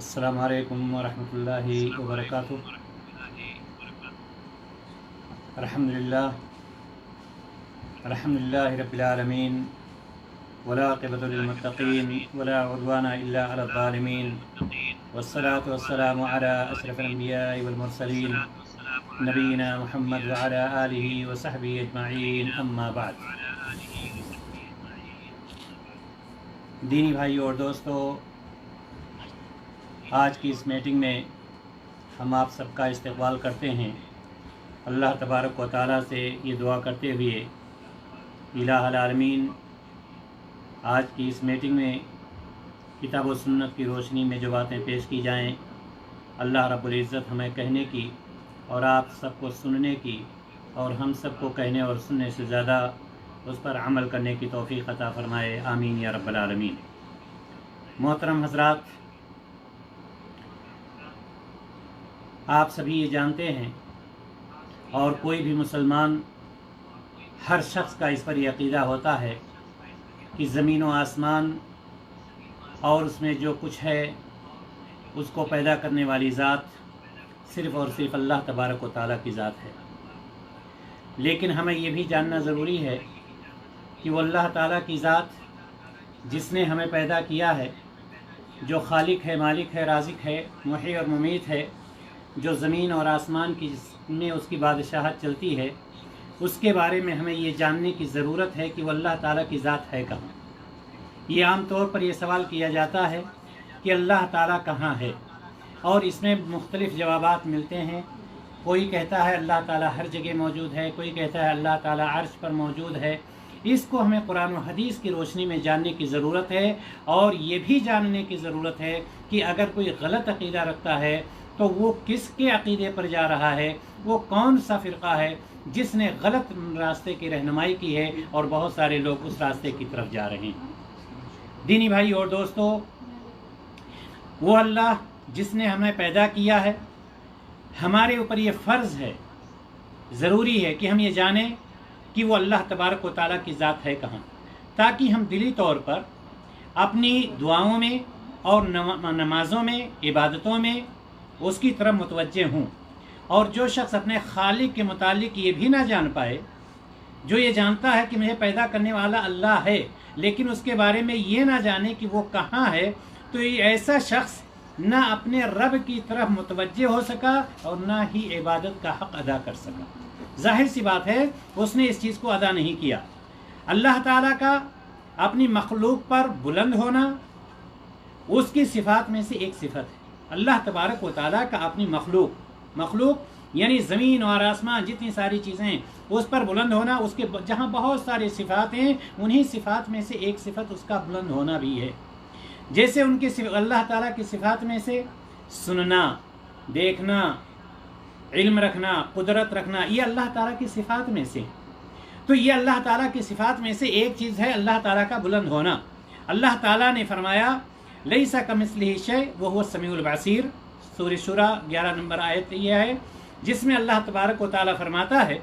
السلام علیکم ورحمۃ اللہ وبرکاتہ۔ الحمدللہ رب العالمین والعاقبۃ للمتقین ولا عدوان الا علی الظالمین والصلاة والسلام علی اشرف الانبیاء والمرسلین نبینا محمد وعلی آلہ وصحبہ اجمعین، اما بعد۔ دینی بھائیو اور دوستو، آج کی اس میٹنگ میں ہم آپ سب کا استقبال کرتے ہیں۔ اللہ تبارک و تعالیٰ سے یہ دعا کرتے ہوئے الہ العالمین آج کی اس میٹنگ میں کتاب و سنت کی روشنی میں جو باتیں پیش کی جائیں، اللہ رب العزت ہمیں کہنے کی اور آپ سب کو سننے کی اور ہم سب کو کہنے اور سننے سے زیادہ اس پر عمل کرنے کی توفیق عطا فرمائے، آمین یا رب العالمین۔ محترم حضرات، آپ سبھی یہ جانتے ہیں اور کوئی بھی مسلمان، ہر شخص کا اس پر یہ عقیدہ ہوتا ہے کہ زمین و آسمان اور اس میں جو کچھ ہے اس کو پیدا کرنے والی ذات صرف اور صرف اللہ تبارک و تعالیٰ کی ذات ہے۔ لیکن ہمیں یہ بھی جاننا ضروری ہے کہ وہ اللہ تعالیٰ کی ذات جس نے ہمیں پیدا کیا ہے، جو خالق ہے، مالک ہے، رازق ہے، محیی اور ممیت ہے، جو زمین اور آسمان کی میں اس کی بادشاہت چلتی ہے، اس کے بارے میں ہمیں یہ جاننے کی ضرورت ہے کہ وہ اللہ تعالیٰ کی ذات ہے کہاں۔ یہ عام طور پر یہ سوال کیا جاتا ہے کہ اللہ تعالیٰ کہاں ہے، اور اس میں مختلف جوابات ملتے ہیں۔ کوئی کہتا ہے اللہ تعالیٰ ہر جگہ موجود ہے، کوئی کہتا ہے اللہ تعالیٰ عرش پر موجود ہے۔ اس کو ہمیں قرآن و حدیث کی روشنی میں جاننے کی ضرورت ہے، اور یہ بھی جاننے کی ضرورت ہے کہ اگر کوئی غلط عقیدہ رکھتا ہے تو وہ کس کے عقیدے پر جا رہا ہے، وہ کون سا فرقہ ہے جس نے غلط راستے کی رہنمائی کی ہے اور بہت سارے لوگ اس راستے کی طرف جا رہے ہیں۔ دینی بھائی اور دوستو، وہ اللہ جس نے ہمیں پیدا کیا ہے، ہمارے اوپر یہ فرض ہے، ضروری ہے کہ ہم یہ جانیں کہ وہ اللہ تبارک و تعالیٰ کی ذات ہے کہاں، تاکہ ہم دلی طور پر اپنی دعاؤں میں اور نمازوں میں، عبادتوں میں اس کی طرف متوجہ ہوں۔ اور جو شخص اپنے خالق کے متعلق یہ بھی نہ جان پائے، جو یہ جانتا ہے کہ مجھے پیدا کرنے والا اللہ ہے لیکن اس کے بارے میں یہ نہ جانے کہ وہ کہاں ہے، تو یہ ایسا شخص نہ اپنے رب کی طرف متوجہ ہو سکا اور نہ ہی عبادت کا حق ادا کر سکا۔ ظاہر سی بات ہے اس نے اس چیز کو ادا نہیں کیا۔ اللہ تعالیٰ کا اپنی مخلوق پر بلند ہونا اس کی صفات میں سے ایک صفت ہے۔ اللہ تبارک و تعالیٰ کا اپنی مخلوق یعنی زمین اور آسمان جتنی ساری چیزیں ہیں اس پر بلند ہونا، اس کے جہاں بہت سارے صفات ہیں انہی صفات میں سے ایک صفت اس کا بلند ہونا بھی ہے۔ جیسے ان کے اللہ تعالیٰ کی صفات میں سے سننا، دیکھنا، علم رکھنا، قدرت رکھنا، یہ اللہ تعالیٰ کی صفات میں سے، تو یہ اللہ تعالیٰ کی صفات میں سے ایک چیز ہے اللہ تعالیٰ کا بلند ہونا۔ اللہ تعالیٰ نے فرمایا لیس کمثلہ شیء وہو السمیع البصیر، سورہ شورى 11 نمبر آیت یہ ہے، جس میں اللہ تبارک و تعالیٰ فرماتا ہے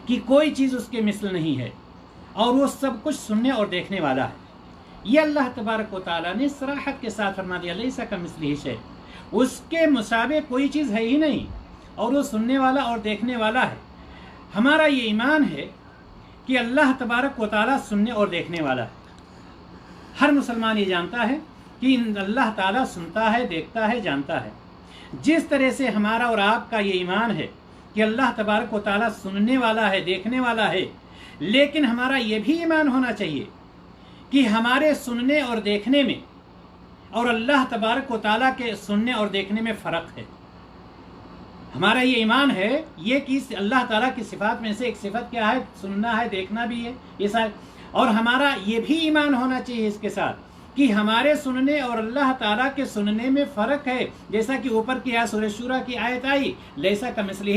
کہ کوئی چیز اس کے مثل نہیں ہے اور وہ سب کچھ سننے اور دیکھنے والا ہے۔ یہ اللہ تبارک و تعالیٰ نے صراحت کے ساتھ فرما دیا لیس کمثلہ شیء، اس کے مشابہ کوئی چیز ہے ہی نہیں، اور وہ سننے والا اور دیکھنے والا ہے۔ ہمارا یہ ایمان ہے کہ اللہ تبارک و تعالیٰ سننے اور دیکھنے والا ہے۔ ہر مسلمان یہ جانتا ہے کہ اللہ تعالیٰ سنتا ہے، دیکھتا ہے، جانتا ہے۔ جس طرح سے ہمارا اور آپ کا یہ ایمان ہے کہ اللہ تبارک و تعالیٰ سننے والا ہے، دیکھنے والا ہے، لیکن ہمارا یہ بھی ایمان ہونا چاہیے کہ ہمارے سننے اور دیکھنے میں اور اللہ تبارک و تعالیٰ کے سننے اور دیکھنے میں فرق ہے۔ ہمارا یہ ایمان ہے یہ کہ اللہ تعالیٰ کی صفات میں سے ایک صفت کیا ہے؟ سننا ہے، دیکھنا بھی ہے، یہ سارے۔ اور ہمارا یہ بھی ایمان ہونا چاہیے اس کے ساتھ کہ ہمارے سننے اور اللہ تعالیٰ کے سننے میں فرق ہے، جیسا کہ اوپر کی سورہ شورى کی آیت آئی لیس کمثلہ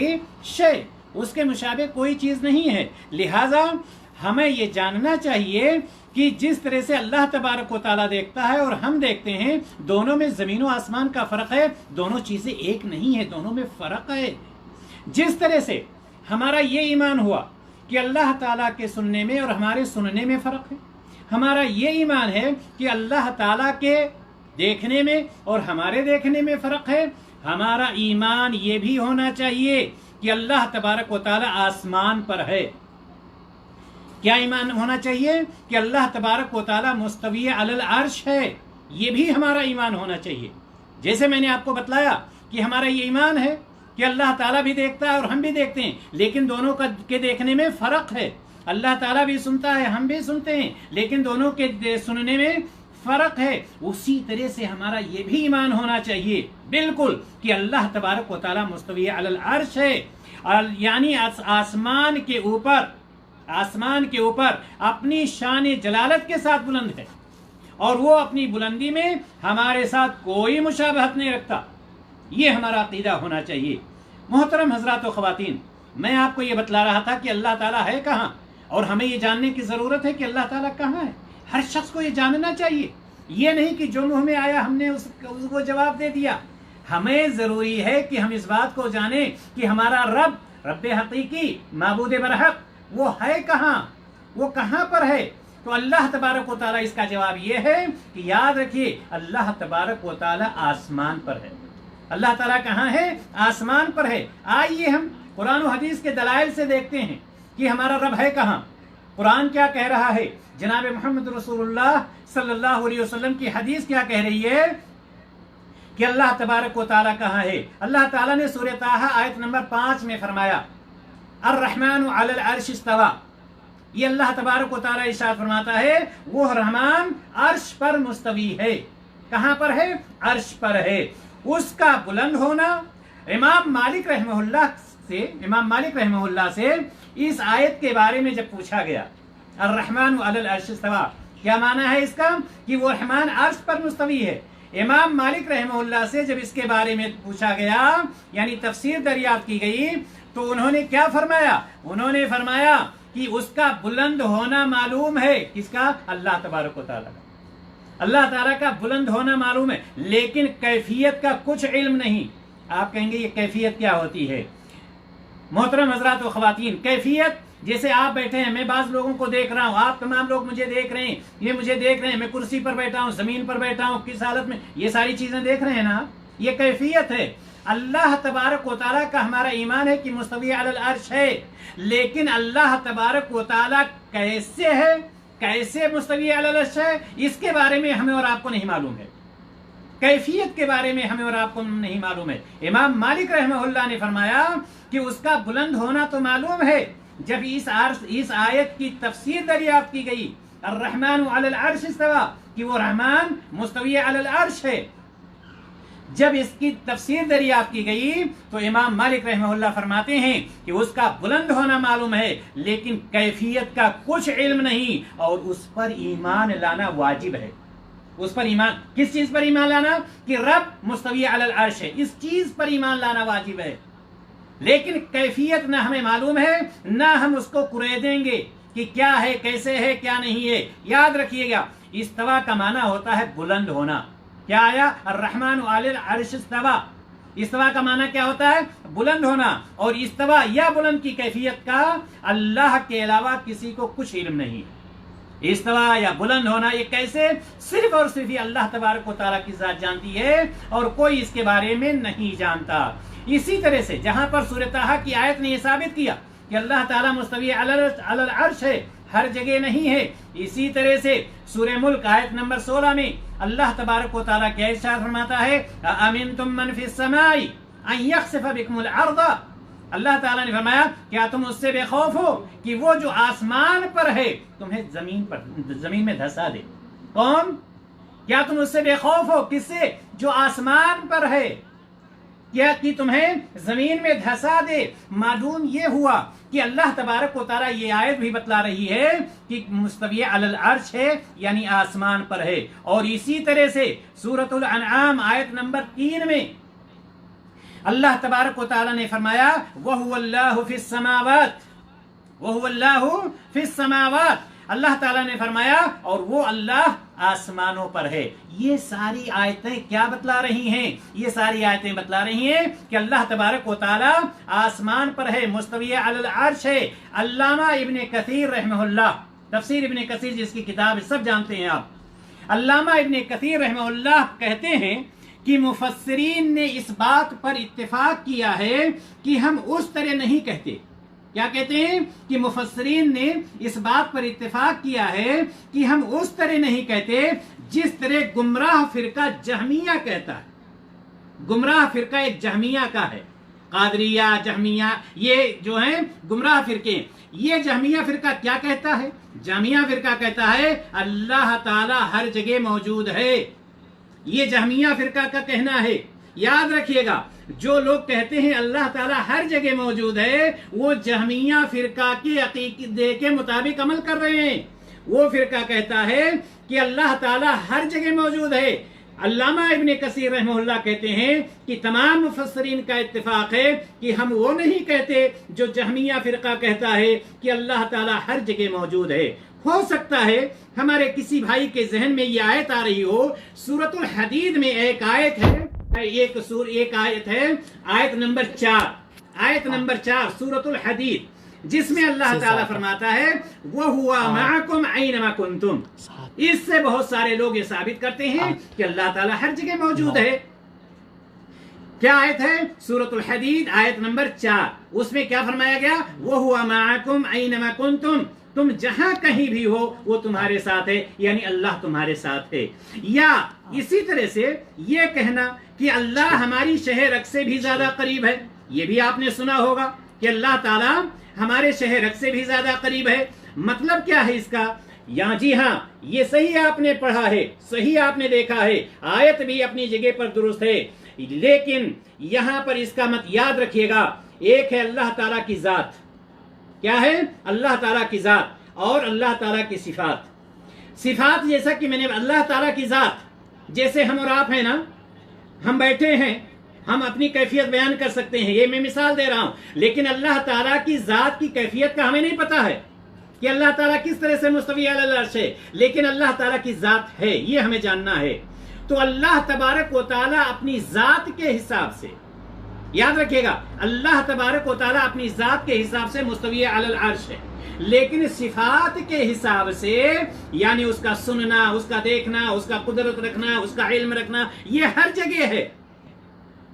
شیء، اس کے مشابہ کوئی چیز نہیں ہے۔ لہٰذا ہمیں یہ جاننا چاہیے کہ جس طرح سے اللہ تبارک و تعالیٰ دیکھتا ہے اور ہم دیکھتے ہیں، دونوں میں زمین و آسمان کا فرق ہے، دونوں چیزیں ایک نہیں ہیں، دونوں میں فرق ہے۔ جس طرح سے ہمارا یہ ایمان ہوا کہ اللہ تعالیٰ کے سننے میں اور ہمارے سننے میں فرق ہے، ہمارا یہ ایمان ہے کہ اللہ تعالیٰ کے دیکھنے میں اور ہمارے دیکھنے میں فرق ہے. ہمارا ایمان یہ بھی ہونا چاہیے کہ اللہ تبارک و تعالی آسمان پر ہے. کیا ایمان ہونا چاہیے؟ کہ اللہ تبارک و تعالی مستوی علی العرش ہے. یہ بھی ہمارا ایمان ہونا چاہیے. جیسے میں نے آپ کو بتلایا کہ ہمارا یہ ایمان ہے کہ اللہ تعالیٰ بھی دیکھتا ہے اور ہم بھی دیکھتے ہیں، لیکن دونوں کے دیکھنے میں فرق ہے. اللہ تعالیٰ بھی سنتا ہے، ہم بھی سنتے ہیں، لیکن دونوں کے سننے میں فرق ہے. اسی طرح سے ہمارا یہ بھی ایمان ہونا چاہیے بالکل کہ اللہ تبارک و تعالیٰ مستوی علی العرش ہے، یعنی آسمان کے اوپر اپنی شان جلالت کے ساتھ بلند ہے، اور وہ اپنی بلندی میں ہمارے ساتھ کوئی مشابہت نہیں رکھتا. یہ ہمارا عقیدہ ہونا چاہیے. محترم حضرات و خواتین، میں آپ کو یہ بتلا رہا تھا کہ اللہ تعالیٰ ہے کہاں، اور ہمیں یہ جاننے کی ضرورت ہے کہ اللہ تعالیٰ کہاں ہے. ہر شخص کو یہ جاننا چاہیے. یہ نہیں کہ جو منہ میں آیا ہم نے اس کو جواب دے دیا. ہمیں ضروری ہے کہ ہم اس بات کو جانیں کہ ہمارا رب حقیقی، معبود برحق وہ ہے کہاں، وہ کہاں پر ہے. تو اللہ تبارک و تعالیٰ اس کا جواب یہ ہے کہ یاد رکھیے اللہ تبارک و تعالیٰ آسمان پر ہے. اللہ تعالیٰ کہاں ہے؟ آسمان پر ہے. آئیے ہم قرآن و حدیث کے دلائل سے دیکھتے ہیں کہ ہمارا رب ہے کہاں. قرآن کیا کہہ رہا ہے؟ جناب محمد رسول اللہ صلی اللہ علیہ وسلم کی حدیث کیا کہہ رہی ہے کہ اللہ تبارک و تعالیٰ کہاں ہے؟ اللہ تعالیٰ نے سورہ طٰہٰ آیت نمبر 5 میں فرمایا الرحمن علی العرش استویٰ. یہ اللہ تبارک و تعالیٰ ارشاد فرماتا ہے وہ رحمان عرش پر مستوی ہے. کہاں پر ہے؟ عرش پر ہے. اس کا بلند ہونا. امام مالک رحمہ اللہ سے اس آیت کے بارے میں جب پوچھا گیا الرحمن علی العرش استویٰ کیا معنی ہے اس کا، کہ وہ رحمان عرش پر مستوی ہے. امام مالک رحمہ اللہ سے جب اس کے بارے میں پوچھا گیا، یعنی تفسیر دریافت کی گئی، تو انہوں نے کیا فرمایا؟ انہوں نے فرمایا کہ اس کا بلند ہونا معلوم ہے. کس کا؟ اللہ تبارک و تعالیٰ کا. اللہ تعالیٰ کا بلند ہونا معلوم ہے، لیکن کیفیت کا کچھ علم نہیں. آپ کہیں گے یہ کیفیت کیا ہوتی ہے؟ محترم حضرات و خواتین، کیفیت جیسے آپ بیٹھے ہیں، میں بعض لوگوں کو دیکھ رہا ہوں، آپ تمام لوگ مجھے دیکھ رہے ہیں، یہ مجھے دیکھ رہے ہیں، میں کرسی پر بیٹھا ہوں، زمین پر بیٹھا ہوں، کس حالت میں، یہ ساری چیزیں دیکھ رہے ہیں نا. یہ کیفیت ہے. اللہ تبارک و تعالیٰ کا ہمارا ایمان ہے کہ مستوی علی العرش ہے، لیکن اللہ تبارک و تعالیٰ کیسے ہے، کیسے مستوی علی العرش ہے، اس کے بارے میں ہمیں اور آپ کو نہیں معلوم ہے. کیفیت کے بارے میں ہمیں اور آپ کو نہیں معلوم ہے. امام مالک رحمہ اللہ نے فرمایا کہ اس کا بلند ہونا تو معلوم ہے. جب اس آیت کی تفسیر دریافت کی گئی الرحمن علی العرش استویٰ، کہ وہ رحمان مستوی علی العرش ہے، جب اس کی تفسیر دریافت کی گئی تو امام مالک رحمہ اللہ فرماتے ہیں کہ اس کا بلند ہونا معلوم ہے، لیکن کیفیت کا کچھ علم نہیں، اور اس پر ایمان لانا واجب ہے. اس پر ایمان، کس چیز پر ایمان لانا؟ کہ رب مستوی علی العرش ہے، اس چیز پر ایمان لانا واجب ہے. لیکن کیفیت نہ ہمیں معلوم ہے، نہ ہم اس کو کرے دیں گے کہ کیا ہے، کیسے ہے، کیا نہیں ہے. یاد رکھیے گا استوا کا معنی ہوتا ہے بلند ہونا. کیا آیا؟ الرحمن علی العرش استوا. استوا کا معنی کیا ہوتا ہے؟ بلند ہونا. اور استوا یا بلند کی کیفیت کا اللہ کے علاوہ کسی کو کچھ علم نہیں. استوا یا بلند ہونا یہ کیسے؟ صرف اور صرف اللہ تبارک و تعالیٰ کی ذات جانتی ہے، اور کوئی اس کے بارے میں نہیں جانتا. اسی طرح سے جہاں پر سورہ طٰہٰ کی آیت نے یہ ثابت کیا کہ اللہ تعالیٰ مستوی علی العرش ہے، ہر جگہ نہیں ہے، اسی طرح سے سورہ ملک آیت نمبر 16 میں اللہ تبارک و تعالیٰ کیا ارشاد فرماتا ہے اَأَمِنْتُم مَّن فِي السَّمَاءِ أَن يَخْسِفَ بِكُمُ الْأَرْضَ. اللہ تعالیٰ نے فرمایا کیا تم اس سے بے خوف ہو کہ وہ جو آسمان پر ہے تمہیں زمین میں دھسا دے. کون؟ کیا تم اس سے بے خوف ہو؟ کس سے؟ جو آسمان پر ہے، کیا کہ تمہیں زمین میں دھسا دے. معلوم یہ ہوا کہ اللہ تبارک و تعالیٰ یہ آیت بھی بتلا رہی ہے کہ مستوی علی العرش ہے، یعنی آسمان پر ہے. اور اسی طرح سے سورۃ الانعام آیت نمبر 3 میں اللہ تبارک و تعالیٰ نے فرمایا وَهُوَ اللَّهُ فِي السَّمَاوَاتِ، وَهُوَ اللَّهُ فِي السَّمَاوَاتِ. اللہ تعالیٰ نے فرمایا اور وہ اللہ آسمانوں پر ہے. یہ ساری آیتیں کیا بتلا رہی ہیں؟ یہ ساری آیتیں بتلا رہی ہیں کہ اللہ تبارک و تعالیٰ آسمان پر ہے، مستوی علی العرش ہے. علامہ ابن کثیر رحمہ اللہ، تفسیر ابن کثیر جس کی کتاب سب جانتے ہیں آپ، علامہ ابن کثیر رحمہ اللہ کہتے ہیں کہ مفسرین نے اس بات پر اتفاق کیا ہے کہ ہم اس طرح نہیں کہتے. کیا کہتے ہیں کہ مفسرین نے اس بات پر اتفاق کیا ہے کہ ہم اس طرح نہیں کہتے جس طرح گمراہ فرقہ جہمیہ کہتا ہے. گمراہ فرقہ ایک جہمیہ کا ہے. قادریہ، جہمیہ، یہ جو ہیں گمراہ فرقے. یہ جہمیہ فرقہ کیا کہتا ہے؟ جہمیہ فرقہ کہتا ہے اللہ تعالی ہر جگہ موجود ہے. یہ جہمیہ فرقہ کا کہنا ہے. یاد رکھیے گا، جو لوگ کہتے ہیں اللہ تعالیٰ ہر جگہ موجود ہے، وہ جہمیہ فرقہ کے عقیدے کے مطابق عمل کر رہے ہیں. وہ فرقہ کہتا ہے کہ اللہ تعالیٰ ہر جگہ موجود ہے. علامہ ابن کثیر رحمہ اللہ کہتے ہیں کہ تمام مفسرین کا اتفاق ہے کہ ہم وہ نہیں کہتے جو جہمیہ فرقہ کہتا ہے کہ اللہ تعالیٰ ہر جگہ موجود ہے. ہو سکتا ہے ہمارے کسی بھائی کے ذہن میں یہ آیت آ رہی ہو. سورۃ الحدید میں ایک آیت ہے، ایک آیت ہے، آیت نمبر 4 سورۃ الحدید، جس میں اللہ تعالیٰ فرماتا ہے وَهُوَ مَعَكُمْ أَيْنَمَا كُنْتُمْ. اس سے بہت سارے لوگ یہ ثابت کرتے ہیں کہ اللہ تعالیٰ ہر جگہ موجود ہے. کیا آیت ہے؟ سورۃ الحدید آیت نمبر 4. اس میں کیا فرمایا گیا؟ وَهُوَ مَعَكُمْ أَيْنَمَا كُنْتُمْ. تم جہاں کہیں بھی ہو وہ تمہارے ساتھ ہے، یعنی اللہ تمہارے ساتھ ہے. یا اسی طرح سے یہ کہنا کہ اللہ ہماری شہ رگ سے بھی زیادہ قریب ہے. یہ بھی آپ نے سنا ہوگا کہ اللہ تعالیٰ ہمارے شہ رگ سے بھی زیادہ قریب ہے. مطلب کیا ہے اس کا؟ یا جی ہاں، یہ صحیح آپ نے پڑھا ہے، صحیح آپ نے دیکھا ہے، آیت بھی اپنی جگہ پر درست ہے. لیکن یہاں پر اس کا مت یاد رکھیے گا، ایک ہے اللہ تعالیٰ کی ذات. کیا ہے؟ اللہ تعالیٰ کی ذات اور اللہ تعالیٰ کی صفات. صفات جیسا کہ میں نے اللہ تعالیٰ کی ذات، جیسے ہم اور آپ ہیں نا، ہم بیٹھے ہیں، ہم اپنی کیفیت بیان کر سکتے ہیں، یہ میں مثال دے رہا ہوں. لیکن اللہ تعالیٰ کی ذات کی کیفیت کا ہمیں نہیں پتا ہے کہ اللہ تعالیٰ کس طرح سے مستوی علی العرش ہے. لیکن اللہ تعالیٰ کی ذات ہے، یہ ہمیں جاننا ہے. تو اللہ تبارک و تعالیٰ اپنی ذات کے حساب سے، یاد رکھیے گا، اللہ تبارک و تعالیٰ اپنی ذات کے حساب سے مستوی علی العرش ہے. لیکن صفات کے حساب سے، یعنی اس کا سننا، اس کا دیکھنا، اس کا قدرت رکھنا، اس کا علم رکھنا، یہ ہر جگہ ہے.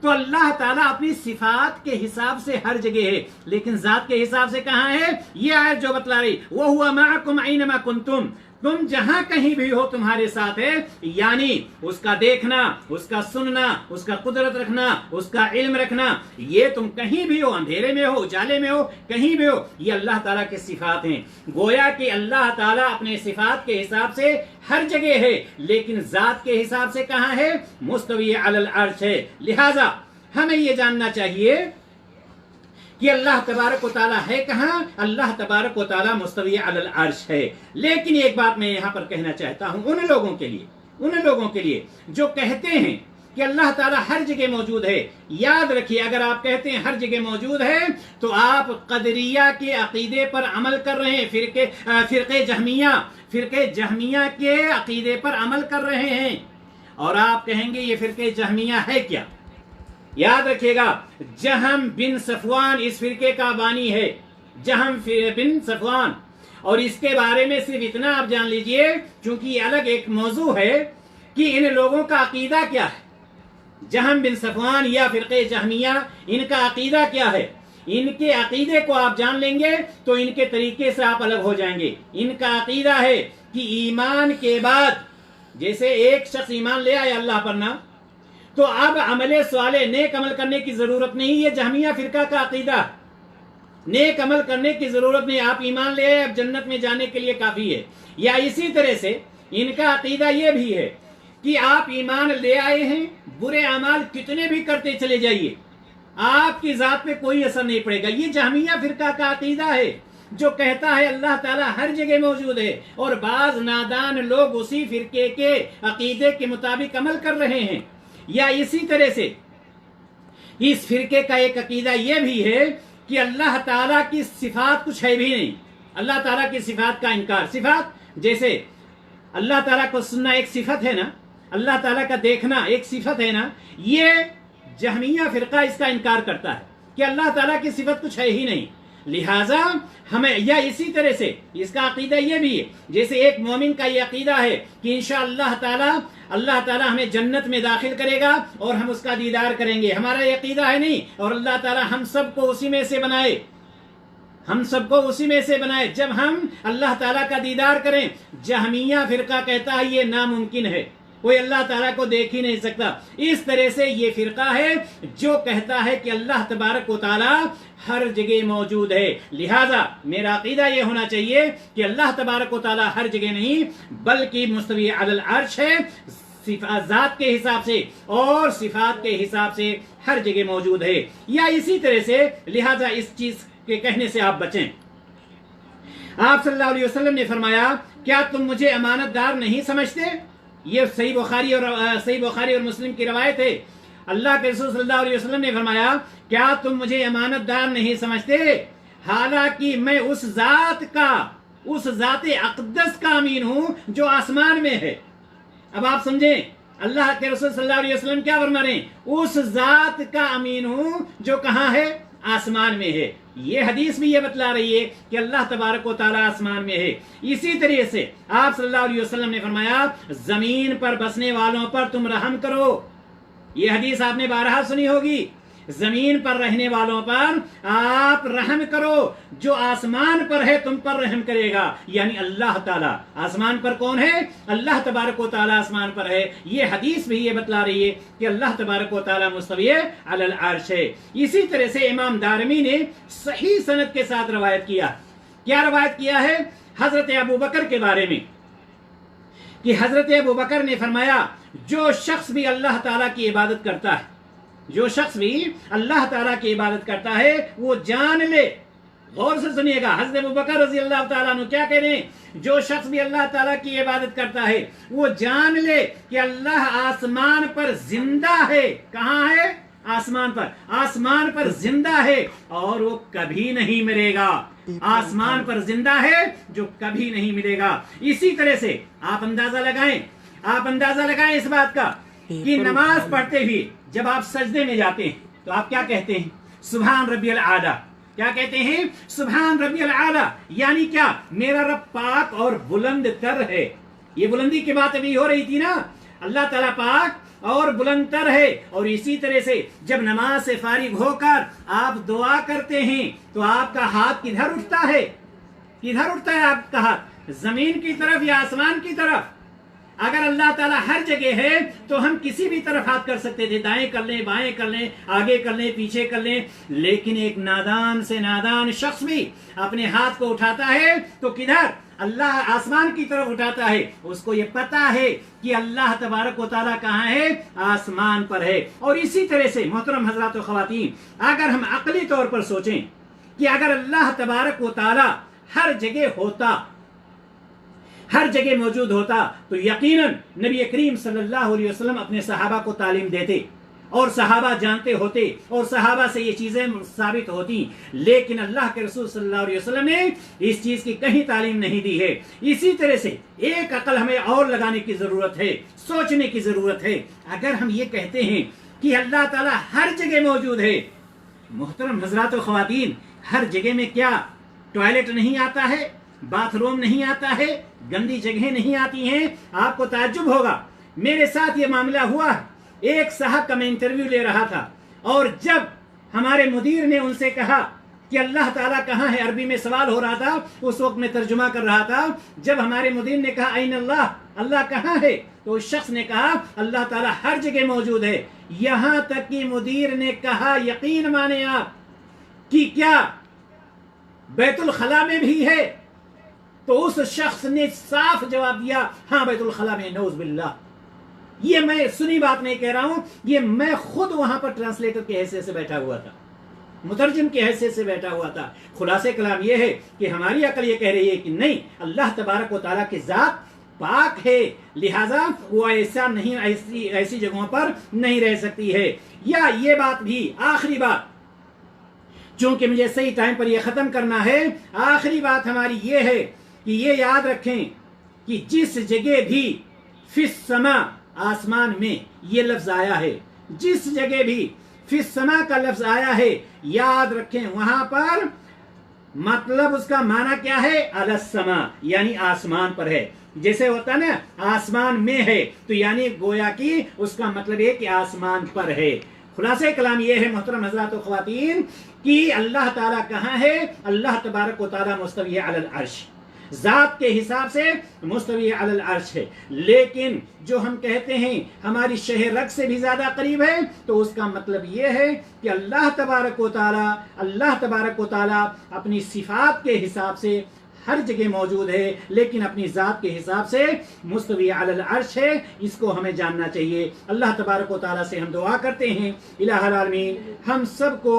تو اللہ تعالیٰ اپنی صفات کے حساب سے ہر جگہ ہے، لیکن ذات کے حساب سے کہاں ہے؟ یہ آیت جو بتلا رہی وَهُوَ مَعَكُمْ أَيْنَمَا كُنْتُمْ. تم جہاں کہیں بھی ہو تمہارے ساتھ ہے، یعنی اس کا دیکھنا، اس کا سننا، اس کا قدرت رکھنا، اس کا علم رکھنا، یہ تم کہیں بھی ہو، اندھیرے میں ہو، اجالے میں ہو، کہیں بھی ہو، یہ اللہ تعالیٰ کے صفات ہیں. گویا کہ اللہ تعالیٰ اپنے صفات کے حساب سے ہر جگہ ہے، لیکن ذات کے حساب سے کہاں ہے؟ مستوی علی العرش ہے. لہذا ہمیں یہ جاننا چاہیے کہ اللہ تبارک و تعالیٰ ہے کہاں؟ اللہ تبارک و تعالیٰ مستوی علی العرش ہے. لیکن ایک بات میں یہاں پر کہنا چاہتا ہوں ان لوگوں کے لیے جو کہتے ہیں کہ اللہ تعالیٰ ہر جگہ موجود ہے. یاد رکھیے، اگر آپ کہتے ہیں ہر جگہ موجود ہے تو آپ قدریہ کے عقیدے پر عمل کر رہے ہیں، فرقے جہمیہ کے عقیدے پر عمل کر رہے ہیں. اور آپ کہیں گے یہ فرقے جہمیہ ہے کیا؟ یاد رکھیے گا، جہم بن صفوان اس فرقے کا بانی ہے. جہم بن صفوان. اور اس کے بارے میں صرف اتنا آپ جان لیجئے، چونکہ یہ الگ ایک موضوع ہے کہ ان لوگوں کا عقیدہ کیا ہے. جہم بن صفوان یا فرقے جہمیہ، ان کا عقیدہ کیا ہے. ان کے عقیدے کو آپ جان لیں گے تو ان کے طریقے سے آپ الگ ہو جائیں گے. ان کا عقیدہ ہے کہ ایمان کے بعد، جیسے ایک شخص ایمان لے آیا اللہ پر نا، تو اب عمل صالح نیک عمل کرنے کی ضرورت نہیں. یہ جہمیہ فرقہ کا عقیدہ، نیک عمل کرنے کی ضرورت نہیں، آپ ایمان لے آئے اب جنت میں جانے کے لیے کافی ہے. یا اسی طرح سے ان کا عقیدہ یہ بھی ہے کہ آپ ایمان لے آئے ہیں، برے اعمال کتنے بھی کرتے چلے جائیے، آپ کی ذات پہ کوئی اثر نہیں پڑے گا. یہ جہمیہ فرقہ کا عقیدہ ہے جو کہتا ہے اللہ تعالیٰ ہر جگہ موجود ہے. اور بعض نادان لوگ اسی فرقے کے عقیدے کے مطابق عمل کر رہے ہیں. یا اسی طرح سے اس فرقے کا ایک عقیدہ یہ بھی ہے کہ اللہ تعالیٰ کی صفات کچھ ہے بھی نہیں. اللہ تعالیٰ کی صفات کا انکار. صفات جیسے اللہ تعالیٰ کو سننا ایک صفت ہے نا، اللہ تعالیٰ کا دیکھنا ایک صفت ہے نا، یہ جہمیہ فرقہ اس کا انکار کرتا ہے کہ اللہ تعالیٰ کی صفت کچھ ہے ہی نہیں. لہٰذا ہمیں یا اسی طرح سے اس کا عقیدہ یہ بھی ہے جیسے ایک مومن کا یہ عقیدہ ہے کہ انشاءاللہ اللہ تعالیٰ ہمیں جنت میں داخل کرے گا اور ہم اس کا دیدار کریں گے. ہمارا یہ عقیدہ ہے نہیں، اور اللہ تعالیٰ ہم سب کو اسی میں سے بنائے، ہم سب کو اسی میں سے بنائے جب ہم اللہ تعالیٰ کا دیدار کریں. جہمیہ فرقہ کہتا ہے یہ ناممکن ہے، کوئی اللہ تعالیٰ کو دیکھ ہی نہیں سکتا. اس طرح سے یہ فرقہ ہے جو کہتا ہے کہ اللہ تبارک و تعالیٰ ہر جگہ موجود ہے. لہذا میرا عقیدہ یہ ہونا چاہیے کہ اللہ تبارک و تعالیٰ ہر جگہ نہیں بلکہ مستوی علی العرش ہے، ذات کے حساب سے اور صفات کے حساب سے ہر جگہ موجود ہے. یا اسی طرح سے لہذا اس چیز کے کہنے سے آپ بچیں. آپ صلی اللہ علیہ وسلم نے فرمایا کیا تم مجھے امانت دار نہیں سمجھتے؟ یہ صحیح بخاری اور مسلم کی روایت ہے. اللہ کے رسول صلی اللہ علیہ وسلم نے فرمایا کیا تم مجھے امانت دار نہیں سمجھتے حالانکہ میں اس ذات اقدس کا امین ہوں جو آسمان میں ہے. اب آپ سمجھیں اللہ کے رسول صلی اللہ علیہ وسلم کیا فرما رہے ہیں؟ اس ذات کا امین ہوں جو کہاں ہے؟ آسمان میں ہے. یہ حدیث بھی یہ بتلا رہی ہے کہ اللہ تبارک و تعالیٰ آسمان میں ہے. اسی طریقے سے آپ صلی اللہ علیہ وسلم نے فرمایا زمین پر بسنے والوں پر تم رحم کرو. یہ حدیث آپ نے بارہا سنی ہوگی. زمین پر رہنے والوں پر آپ رحم کرو، جو آسمان پر ہے تم پر رحم کرے گا. یعنی اللہ تعالیٰ آسمان پر کون ہے؟ اللہ تبارک و تعالیٰ آسمان پر ہے. یہ حدیث بھی یہ بتلا رہی ہے کہ اللہ تبارک و تعالیٰ مستوی علی العرش ہے. اسی طرح سے امام دارمی نے صحیح سند کے ساتھ روایت کیا. کیا روایت کیا ہے؟ حضرت ابوبکر کے بارے میں کہ حضرت ابوبکر نے فرمایا جو شخص بھی اللہ تعالیٰ کی عبادت کرتا ہے، جو شخص بھی اللہ تعالیٰ کی عبادت کرتا ہے وہ جان لے. غور سے سنیے گا حضرت ابوبکر رضی اللہ تعالیٰ عنہ کیا کہہ رہے ہیں؟ جو شخص بھی اللہ تعالیٰ کی عبادت کرتا ہے وہ جان لے کہ اللہ آسمان پر زندہ ہے. کہاں ہے؟ آسمان پر زندہ ہے اور وہ کبھی نہیں مرے گا. آسمان پر زندہ ہے جو کبھی نہیں ملے گا. اسی طرح سے آپ اندازہ لگائیں اس بات کا کہ نماز پڑھتے ہوئے جب آپ سجدے میں جاتے ہیں تو آپ کیا کہتے ہیں؟ سبحان ربی العالی. کیا کہتے ہیں؟ سبحان ربی العالی. یعنی کیا؟ میرا رب پاک اور بلند تر ہے. یہ بلندی کی بات ابھی ہو رہی تھی نا. اللہ تعالیٰ پاک اور بلند تر ہے. اور اسی طرح سے جب نماز سے فارغ ہو کر آپ دعا کرتے ہیں تو آپ کا ہاتھ کدھر اٹھتا ہے؟ کدھر اٹھتا ہے آپ کا ہاتھ؟ زمین کی طرف یا آسمان کی طرف؟ اگر اللہ تعالیٰ ہر جگہ ہے تو ہم کسی بھی طرف ہاتھ کر سکتے تھے، دائیں کر لیں، بائیں کر لیں، آگے کر لیں، پیچھے کر لیں. لیکن ایک نادان سے نادان شخص بھی اپنے ہاتھ کو اٹھاتا ہے تو کدھر؟ اللہ آسمان کی طرف اٹھاتا ہے. اس کو یہ پتا ہے کہ اللہ تبارک و تعالیٰ کہاں ہے؟ آسمان پر ہے. اور اسی طرح سے محترم حضرات و خواتین، اگر ہم عقلی طور پر سوچیں کہ اگر اللہ تبارک و تعالیٰ ہر جگہ ہوتا، ہر جگہ موجود ہوتا تو یقیناً نبی کریم صلی اللہ علیہ وسلم اپنے صحابہ کو تعلیم دیتے اور صحابہ جانتے ہوتے اور صحابہ سے یہ چیزیں ثابت ہوتی. لیکن اللہ کے رسول صلی اللہ علیہ وسلم نے اس چیز کی کہیں تعلیم نہیں دی ہے. اسی طرح سے ایک عقل ہمیں اور لگانے کی ضرورت ہے، سوچنے کی ضرورت ہے. اگر ہم یہ کہتے ہیں کہ اللہ تعالیٰ ہر جگہ موجود ہے، محترم حضرات و خواتین، ہر جگہ میں کیا ٹوائلٹ نہیں آتا ہے؟ باتھ روم نہیں آتا ہے؟ گندی جگہیں نہیں آتی ہیں؟ آپ کو تعجب ہوگا. میرے ساتھ یہ معاملہ ہوا ہے. ایک صاحب کا میں انٹرویو لے رہا تھا اور جب ہمارے مدیر نے ان سے کہا کہ اللہ تعالیٰ کہاں ہے، عربی میں سوال ہو رہا تھا، اس وقت میں ترجمہ کر رہا تھا. جب ہمارے مدیر نے کہا این اللہ، اللہ کہاں ہے، تو اس شخص نے کہا اللہ تعالیٰ ہر جگہ موجود ہے. یہاں تک کہ مدیر نے کہا یقین مانے آپ کہ کیا بیت الخلا میں بھی ہے؟ تو اس شخص نے صاف جواب دیا ہاں بیت الخلا میں. نعوذ باللہ. یہ میں سنی بات نہیں کہہ رہا ہوں، یہ میں خود وہاں پر ٹرانسلیٹر کی حیثیت سے بیٹھا ہوا تھا، مترجم کی حیثیت سے بیٹھا ہوا تھا. خلاصے کلام یہ ہے کہ ہماری عقل یہ کہہ رہی ہے کہ نہیں، اللہ تبارک و تعالیٰ کی ذات پاک ہے، لہذا وہ ایسا نہیں، ایسی جگہوں پر نہیں رہ سکتی ہے. یا یہ بات بھی آخری بات، چونکہ مجھے صحیح ٹائم پر یہ ختم کرنا ہے، آخری بات ہماری یہ ہے کہ یہ یاد رکھیں کہ جس جگہ بھی فی السماء، آسمان میں یہ لفظ آیا ہے، جس جگہ بھی فی السماء کا لفظ آیا ہے، یاد رکھیں وہاں پر مطلب اس کا معنی کیا ہے؟ علی السما، یعنی آسمان پر ہے. جیسے ہوتا نا آسمان میں ہے، تو یعنی گویا کہ اس کا مطلب ہے کہ آسمان پر ہے. خلاصہ کلام یہ ہے محترم حضرات و خواتین کہ اللہ تعالیٰ کہاں ہے؟ اللہ تبارک و تعالیٰ مستوی علی العرش، ذات کے حساب سے مستوی علی العرش ہے. لیکن جو ہم کہتے ہیں ہماری شہ رگ سے بھی زیادہ قریب ہے، تو اس کا مطلب یہ ہے کہ اللہ تبارک و تعالیٰ اپنی صفات کے حساب سے ہر جگہ موجود ہے، لیکن اپنی ذات کے حساب سے مستوی علی العرش ہے. اس کو ہمیں جاننا چاہیے. اللہ تبارک و تعالیٰ سے ہم دعا کرتے ہیں الہ العالمین ہم سب کو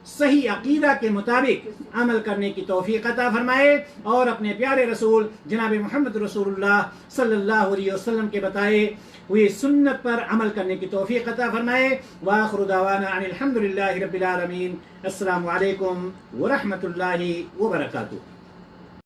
صحیح عقیدہ کے مطابق عمل کرنے کی توفیق عطا فرمائے، اور اپنے پیارے رسول جناب محمد رسول اللہ صلی اللہ علیہ وسلم کے بتائے ہوئے سنت پر عمل کرنے کی توفیق عطا فرمائے. وآخر دعوانا ان الحمد للہ رب العالمین. السلام علیکم ورحمۃ اللہ وبرکاتہ.